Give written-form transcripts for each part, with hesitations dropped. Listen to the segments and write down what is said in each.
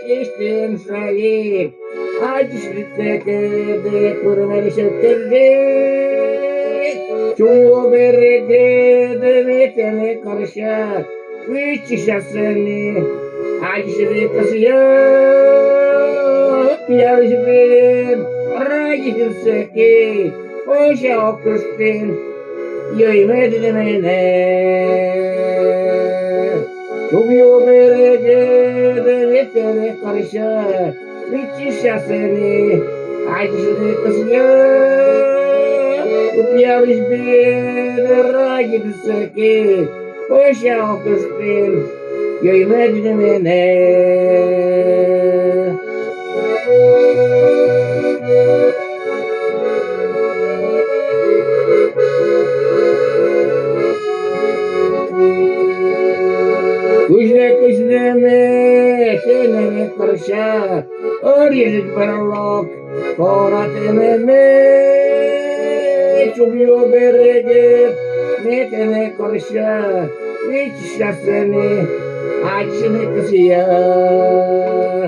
Geçtim sayıp acışlıkları kurbanı şöptürdü. Çoğu berede metene karışa üç şahsını acışlı kasıyor. Yarışım rayı seki hoşa okuştun yöymedi mene. Çoğu berede metene karışa üç şahsını acışlı kasıyor. Yarış bir rayı seki hoşa okuştun yöymedi mene. Kışla metene karışa arıyızık baralok korateme çoğuyor berede metene karışa hiç şahsını acını kısıyor.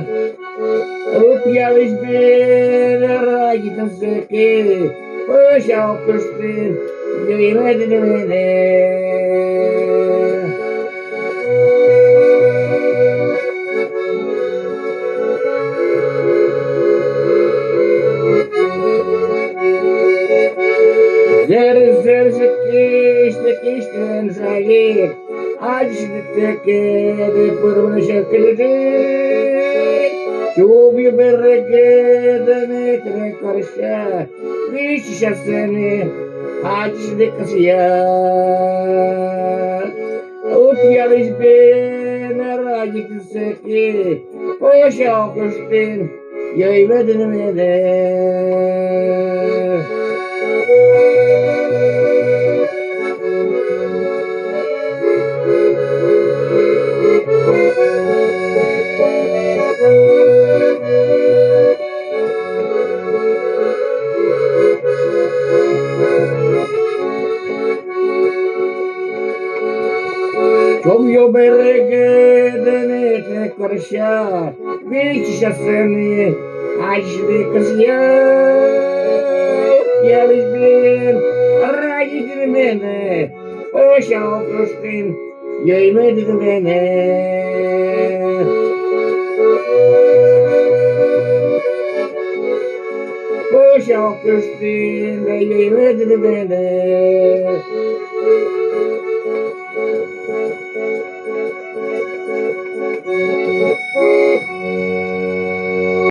Up yarış bir rayıtın seki hoşa okuştun yöymedin beni. Zer sıkıştın sayıp acışlıkları kurbanı şöptürdü. Çoğu berede metene karışa üç şahsını acışlı kasıyor. Up yarış bir rayıtın seki hoşa okuştun yöymedin beni. Çoğuyor berede metene karışa üç şahsını acışlı kasıyor. Yarış bir rayıtın beni hoşa okuştun yöymedin beni. Hoşa okuştun yöymedin beni.